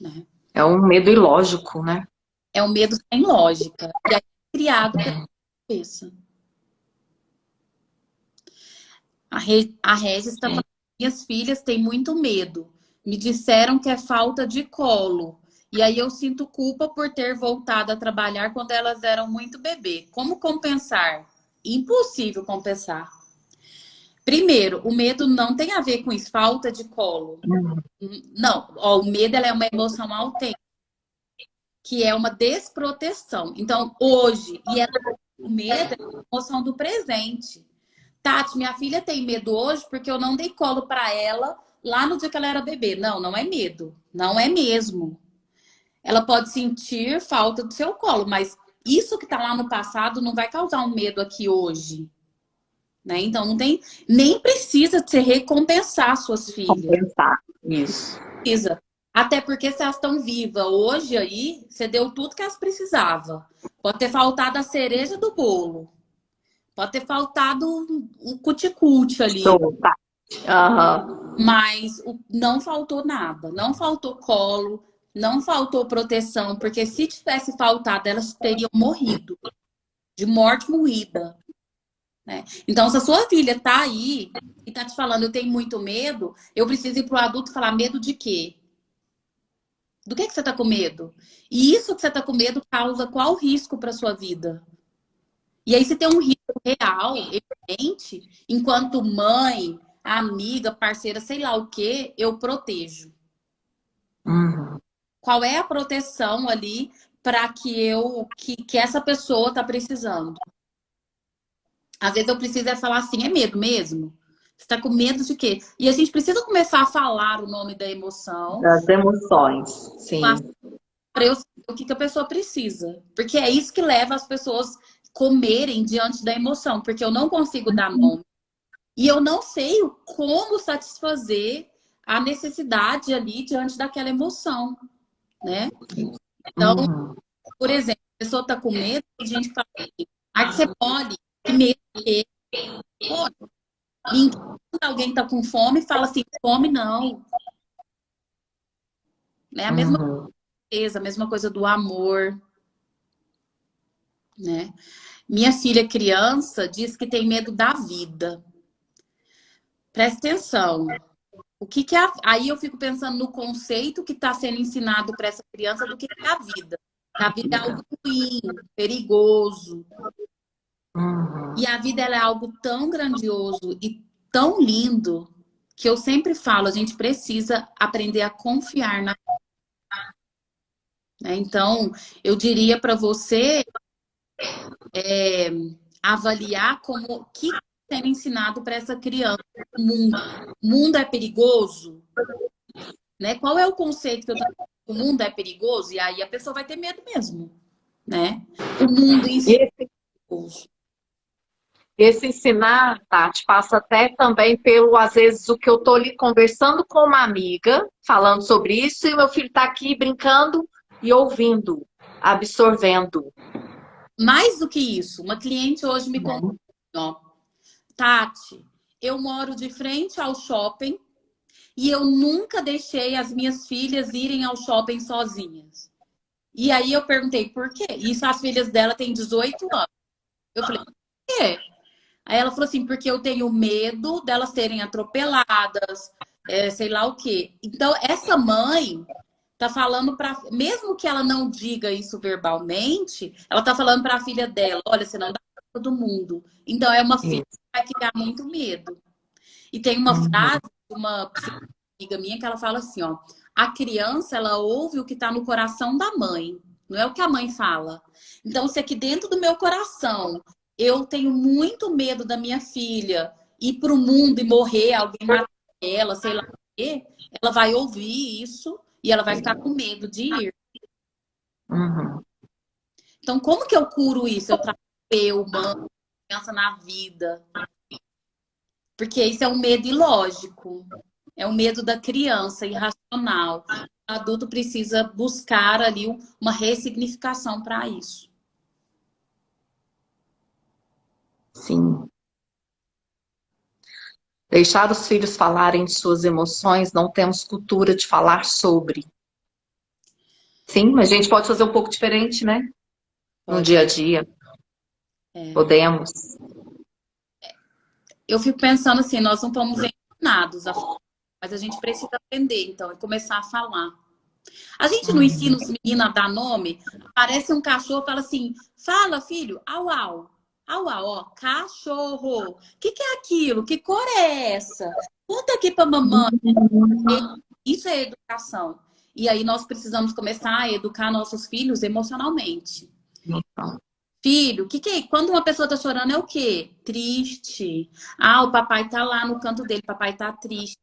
né? É um medo ilógico, né? É um medo sem lógica. E aí é criado pela cabeça. A Regis está falando, minhas filhas têm muito medo. Me disseram que é falta de colo. E aí eu sinto culpa por ter voltado a trabalhar quando elas eram muito bebê. Como compensar? Impossível compensar. Primeiro, o medo não tem a ver com isso, falta de colo. Uhum. Não, ó, o medo ela é uma emoção autêntica, que é uma desproteção. Então, hoje, o medo é a emoção do presente. Tati, minha filha tem medo hoje porque eu não dei colo para ela lá no dia que ela era bebê. Não, não é medo. Não é mesmo. Ela pode sentir falta do seu colo, mas isso que está lá no passado não vai causar um medo aqui hoje. Né? Então, não tem, nem precisa você recompensar suas filhas. Compensar. Isso. Precisa. Até porque se elas estão vivas hoje aí, você deu tudo que elas precisavam. Pode ter faltado a cereja do bolo. Pode ter faltado um cuticute ali. Show, tá. Aham. Mas não faltou nada. Não faltou colo, não faltou proteção. Porque se tivesse faltado, elas teriam morrido. De morte morrida. Né? Então, se a sua filha tá aí e tá te falando, eu tenho muito medo, eu preciso ir pro adulto e falar, medo de quê? Do que você tá com medo? E isso que você tá com medo causa qual risco para sua vida? E aí, se tem um risco real, evidente, enquanto mãe, amiga, parceira, sei lá o que, eu protejo. Uhum. Qual é a proteção ali para que essa pessoa tá precisando? Às vezes eu preciso é falar assim, é medo mesmo? Você tá com medo de quê? E a gente precisa começar a falar o nome da emoção Das emoções, sim. para eu saber o que a pessoa precisa. Porque é isso que leva as pessoas comerem diante da emoção, porque eu não consigo dar nome. E eu não sei como satisfazer a necessidade ali diante daquela emoção, né? Então, Uhum. por exemplo, a pessoa está com medo, tem gente que fala assim, ah, que você pode, que medo que pode. Ninguém, quando alguém está com fome, fala assim, fome não. Né? A mesma Uhum. coisa, a mesma coisa do amor, né? Minha filha criança diz que tem medo da vida. Presta atenção. O que que é Aí eu fico pensando no conceito que está sendo ensinado para essa criança do que é a vida. A vida é algo ruim, perigoso. Uhum. E a vida ela é algo tão grandioso e tão lindo que eu sempre falo, a gente precisa aprender a confiar na, né? Então, eu diria para você avaliar como o que está sendo ensinado para essa criança. O mundo é perigoso, né? Qual é o conceito que eu estou o mundo é perigoso? E aí a pessoa vai ter medo mesmo, né? O mundo em si E é perigoso. esse ensinar, Tati, passa até também pelo, às vezes, o que eu tô ali conversando com uma amiga, falando sobre isso, e meu filho tá aqui brincando e ouvindo, absorvendo. Mais do que isso, uma cliente hoje me contou, Uhum. ó, Tati, eu moro de frente ao shopping e eu nunca deixei as minhas filhas irem ao shopping sozinhas. E aí eu perguntei por quê? Isso as filhas dela têm 18 anos. Eu falei, por quê? Aí ela falou assim, porque eu tenho medo delas serem atropeladas, sei lá o quê. Então, essa mãe tá falando para, mesmo que ela não diga isso verbalmente, ela tá falando para a filha dela, olha, você não dá pra todo mundo. Então, é uma filha Isso. que vai criar muito medo. E tem uma Uhum. frase de uma amiga minha que ela fala assim, ó, a criança, ela ouve o que tá no coração da mãe, não é o que a mãe fala. Então, se aqui dentro do meu coração eu tenho muito medo da minha filha ir pro mundo e morrer, alguém matar ela, sei lá o quê, ela vai ouvir isso e ela vai ficar com medo de ir. Uhum. Então, como que eu curo isso? Eu trago eu, mãe, criança na vida. Porque isso é um medo ilógico. É o medo da criança, irracional. O adulto precisa buscar ali uma ressignificação para isso. Sim. Deixar os filhos falarem de suas emoções, não temos cultura de falar sobre. Sim, mas a gente pode fazer um pouco diferente, né? No Pode. dia a dia. É. Podemos. Eu fico pensando assim, nós não fomos ensinados a falar, mas a gente precisa aprender, então, e começar a falar. A gente não ensina Uhum. os meninos a dar nome. Aparece um cachorro, fala assim: fala, filho, au, au. Au, au, ó, cachorro. O que é aquilo? Que cor é essa? Conta aqui pra mamãe. Isso é educação. E aí nós precisamos começar a educar nossos filhos emocionalmente. Então, Filho, o que é? Quando uma pessoa tá chorando é o quê? Triste. Ah, o papai tá lá no canto dele, o papai tá triste.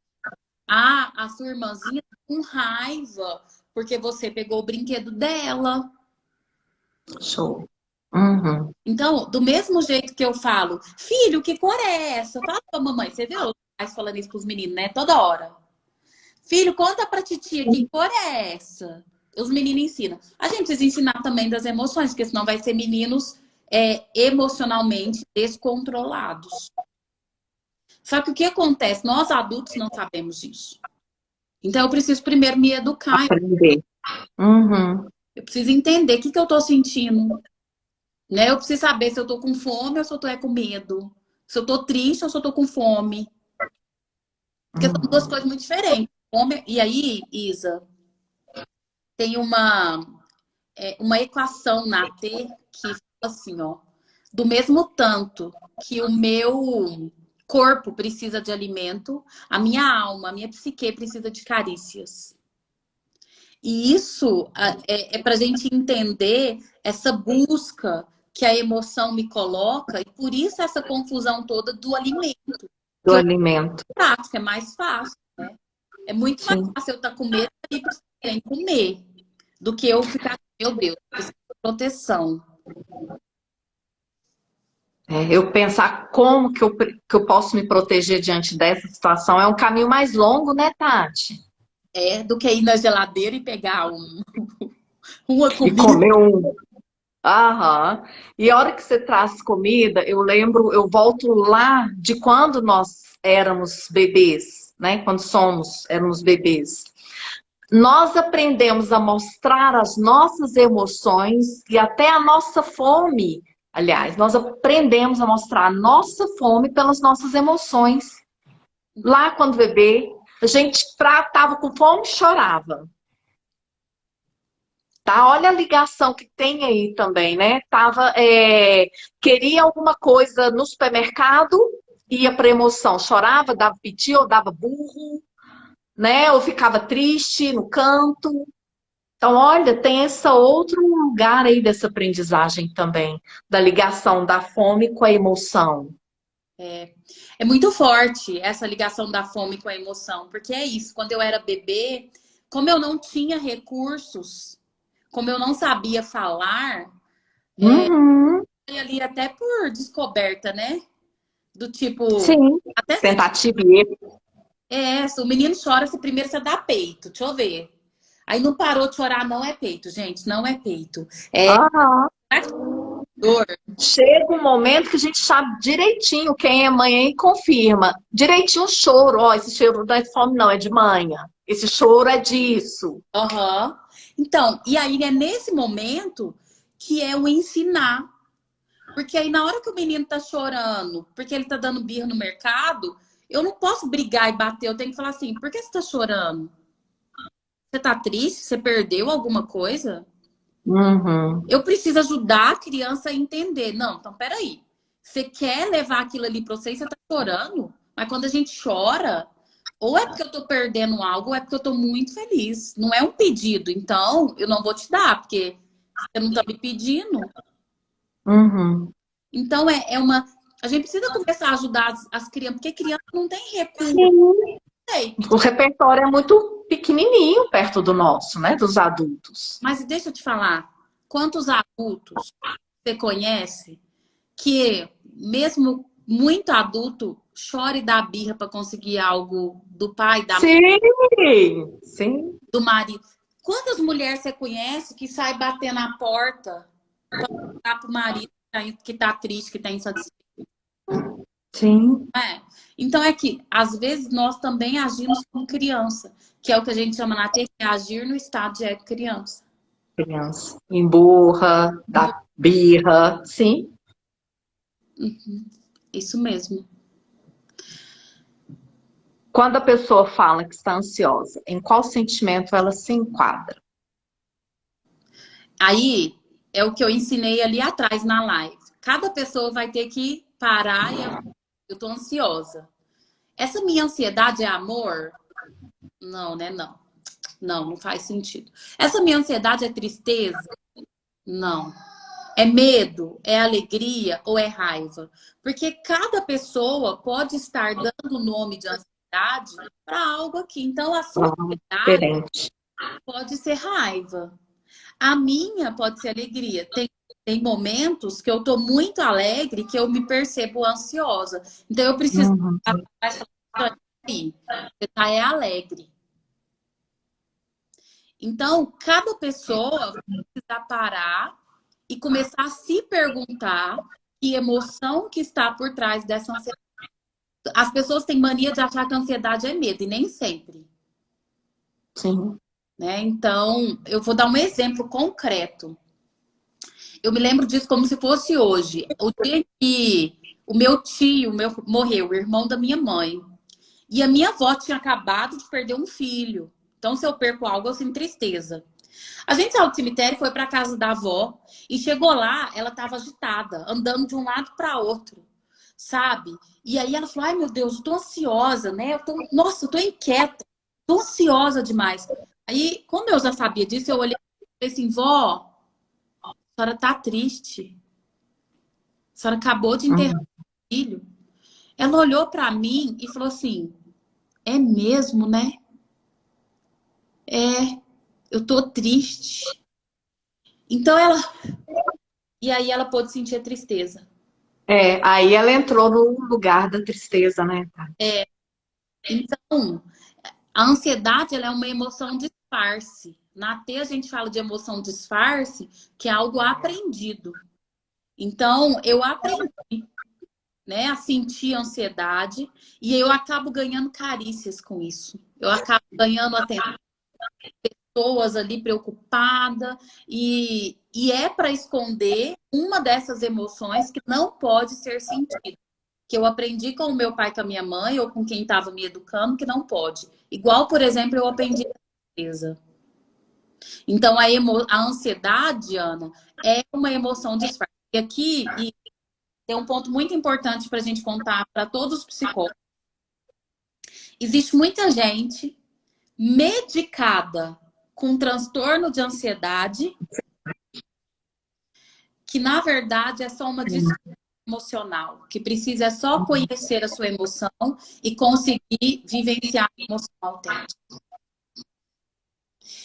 Ah, a sua irmãzinha tá com raiva porque você pegou o brinquedo dela. show. Uhum. Então, do mesmo jeito que eu falo, filho, que cor é essa? Fala pra mamãe, você vê os pais falando isso pros meninos, né? Toda hora. Filho, conta pra titia que cor é essa? Os meninos ensinam. A gente precisa ensinar também das emoções, porque senão vai ser meninos emocionalmente descontrolados. Só que o que acontece? Nós adultos não sabemos disso. Então eu preciso primeiro me educar. Aprender. Uhum. Eu preciso entender o que eu tô sentindo. Né? Eu preciso saber se eu tô com fome ou se eu tô com medo. Se eu tô triste ou se eu tô com fome. Porque são duas Uhum. coisas muito diferentes. Fome... E aí, Isa, tem uma equação na T que fala assim, ó. Do mesmo tanto que o meu corpo precisa de alimento, a minha alma, a minha psique precisa de carícias. E isso para a gente entender essa busca que a emoção me coloca, e por isso essa confusão toda do alimento. Do Que eu alimento. prático, é mais fácil, né? É muito mais Sim. fácil eu estar com medo e querer comer do que eu ficar, meu Deus, preciso de proteção. Eu pensar como que eu posso me proteger diante dessa situação é um caminho mais longo, né, Tati? Do que ir na geladeira e pegar uma E comida. comer um. Aham. E a hora que você traz comida, eu lembro, eu volto lá de quando nós éramos bebês, né? Quando éramos bebês. Nós aprendemos a mostrar as nossas emoções e até a nossa fome. Aliás, nós aprendemos a mostrar a nossa fome pelas nossas emoções. Lá quando bebê, a gente tava com fome, chorava. Tá? Olha a ligação que tem aí também, né? Queria alguma coisa no supermercado, ia para emoção, chorava, dava piti ou dava burro, né? Ou ficava triste no canto. Então, olha, tem esse outro lugar aí dessa aprendizagem também, da ligação da fome com a emoção. É muito forte essa ligação da fome com a emoção, porque é isso. Quando eu era bebê, como eu não tinha recursos, como eu não sabia falar, Uhum, foi ali até por descoberta, né? Do tipo, sim. até se, Tentativa e erro. se o menino chora, se primeiro você dá peito, deixa eu ver. Aí não parou de chorar, não é peito, gente, não é peito. É Aham. dor. Chega um momento que a gente sabe direitinho quem é mãe aí confirma. Direitinho o choro. Ó, esse choro não é de fome, não, é de manhã. Esse choro é disso. Aham. Então, e aí é nesse momento que é o ensinar. Porque aí na hora que o menino tá chorando, porque ele tá dando birra no mercado, eu não posso brigar e bater, eu tenho que falar assim, por que você tá chorando? Você tá triste? Você perdeu alguma coisa? Uhum. Eu preciso ajudar a criança a entender. Não, então peraí. Você quer levar aquilo ali pra você e você tá chorando? Mas quando a gente chora, ou é porque eu tô perdendo algo, ou é porque eu tô muito feliz. Não é um pedido. Então, eu não vou te dar, porque você não tá me pedindo. Uhum. Então, é uma. A gente precisa começar a ajudar as crianças, porque criança não tem recurso. Sim. Sei. O repertório é muito pequenininho perto do nosso, né? Dos adultos. Mas deixa eu te falar, quantos adultos você conhece que, mesmo muito adulto, chora e dá birra para conseguir algo do pai, Sim, sim. do marido? Quantas mulheres você conhece que sai batendo na porta para contar pro marido que tá triste, que tá insatisfeito? Sim, É. Então é que, às vezes, nós também agimos como criança, que é o que a gente chama na TT, agir no estado de criança. criança. Emburra, dá birra. Sim. Isso mesmo. Quando a pessoa fala que está ansiosa, em qual sentimento ela se enquadra? Aí é o que eu ensinei ali atrás na live. Cada pessoa vai ter que parar e eu tô ansiosa. Essa minha ansiedade é amor? Não, né? Não. Não, não faz sentido. Essa minha ansiedade é tristeza? Não. É medo? É alegria ou é raiva? Porque cada pessoa pode estar dando o nome de ansiedade para algo aqui. Então, a sua Ah, ansiedade diferente. pode ser raiva. A minha pode ser alegria. Tem momentos que eu tô muito alegre que eu me percebo ansiosa. Então, eu preciso Uhum. aí, você tá alegre. Então, cada pessoa vai precisar parar e começar a se perguntar que emoção que está por trás dessa ansiedade. As pessoas têm mania de achar que a ansiedade é medo, e nem sempre, Sim. né? Então, eu vou dar um exemplo concreto. Eu me lembro disso como se fosse hoje. O dia que o meu tio morreu, o irmão da minha mãe. E a minha avó tinha acabado de perder um filho. Então, se eu perco algo, eu sinto tristeza. A gente saiu do cemitério, foi para casa da avó e chegou lá, ela estava agitada, andando de um lado para outro, sabe? E aí ela falou: "Ai, meu Deus, eu tô ansiosa, né? Nossa, eu tô inquieta, tô ansiosa demais". Aí, quando eu já sabia disso, eu olhei e falei assim: "Vó, a senhora tá triste. A senhora acabou de enterrar Uhum. o filho". Ela olhou para mim e falou assim: "É mesmo, né? É, eu tô triste". Então ela. E aí ela pôde sentir a tristeza. É, aí ela entrou no lugar da tristeza, né? Então, a ansiedade ela é uma emoção disfarce. Na T a gente fala de emoção disfarce, que é algo aprendido. Então, eu aprendi, né, a sentir ansiedade e eu acabo ganhando carícias com isso. Eu acabo ganhando atenção pessoas ali preocupada e é para esconder uma dessas emoções que não pode ser sentida. Que eu aprendi com o meu pai, com a minha mãe, ou com quem estava me educando, que não pode. Igual, por exemplo, eu aprendi a tristeza. Então, a ansiedade, Ana, é uma emoção disfarçada. E aqui tem um ponto muito importante para a gente contar para todos os psicólogos. Existe muita gente medicada com transtorno de ansiedade que na verdade é só uma disfunção emocional, que precisa só conhecer a sua emoção e conseguir vivenciar a emoção autêntica.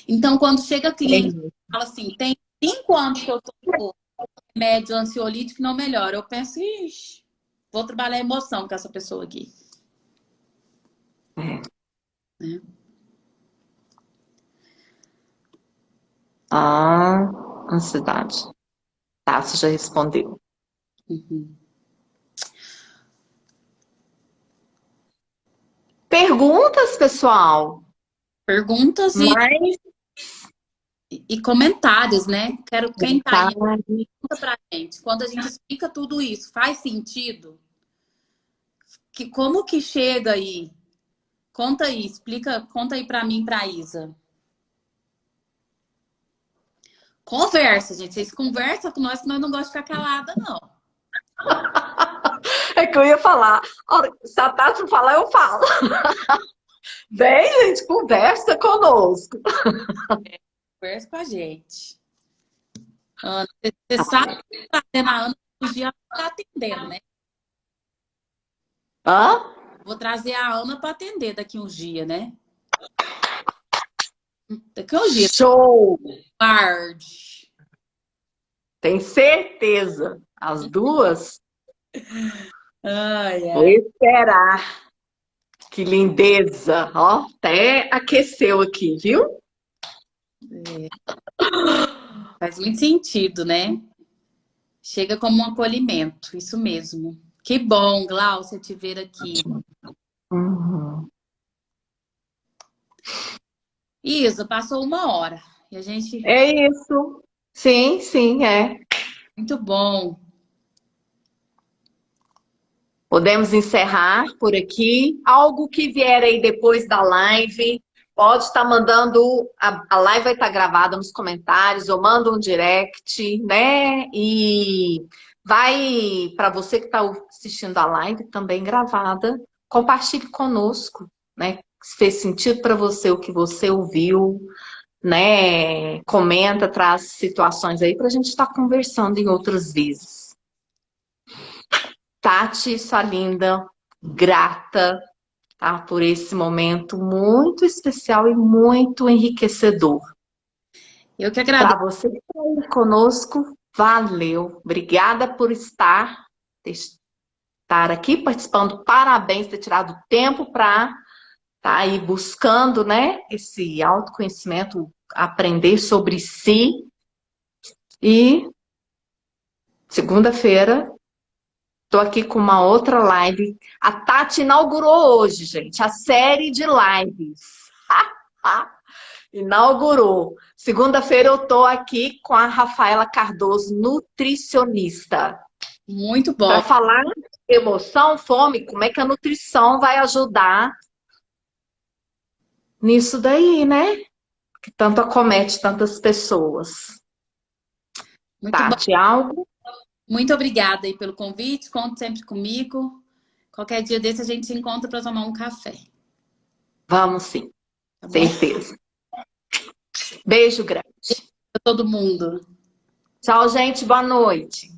Então, quando chega cliente e fala assim, tem 5 anos que eu tô remédio ansiolítico e não melhora, eu penso, ixi, vou trabalhar a emoção com essa pessoa aqui. É. Né? Ah, ansiedade. Tá, você já respondeu. Uhum. Perguntas, pessoal. Perguntas Mas E comentários, né? Quero quem tá aí, Tá? conta pra gente. Quando a gente explica tudo isso, faz sentido? Como que chega aí? Conta aí, explica, conta aí pra mim, pra Isa. Conversa, gente. Vocês conversam com nós, que nós não gostamos de ficar calada, não. É que eu ia falar. Se a Tati não falar, eu falo. Vem, gente, conversa conosco. Conversa com a gente. Ana, você sabe que tá tendo a Ana os dias tá atendendo, né? Hã? Vou trazer a Ana para atender daqui uns dias, né? Daqui uns dias. Show! Tarde. Tem certeza. As duas? Ai, Vou ai. esperar. Que lindeza. Ó, até aqueceu aqui, viu? Faz muito sentido, né? Chega como um acolhimento, isso mesmo. Que bom, Glaucia, te ver aqui. Uhum. Isa, passou 1 hora. E a gente. É isso. Sim, sim, é. Muito bom. Podemos encerrar por aqui. Algo que vier aí depois da live, pode estar mandando. A live vai estar gravada nos comentários, ou manda um direct, né? E vai, para você que está assistindo a live também gravada, compartilhe conosco, né? Se fez sentido para você o que você ouviu, né? Comenta, traz situações aí para a gente estar conversando em outras vezes. Tati, sua linda, grata, tá, por esse momento muito especial e muito enriquecedor. Eu que Para agradeço. você que está aí conosco, valeu. Obrigada por estar aqui participando. Parabéns por ter tirado tempo para estar aí buscando, né, esse autoconhecimento, aprender sobre si. E segunda-feira tô aqui com uma outra live. A Tati inaugurou hoje, gente, a série de lives. Inaugurou. Segunda-feira eu tô aqui com a Rafaela Cardoso, nutricionista, Muito para bom. falar de emoção, fome, como é que a nutrição vai ajudar nisso daí, né? Que tanto acomete tantas pessoas. Muito bom. Tati, algo? Muito obrigada aí pelo convite. Conte sempre comigo. Qualquer dia desse a gente se encontra para tomar um café. Vamos sim, Tá bom? certeza. Beijo grande. Pra todo mundo. Tchau, gente. Boa noite.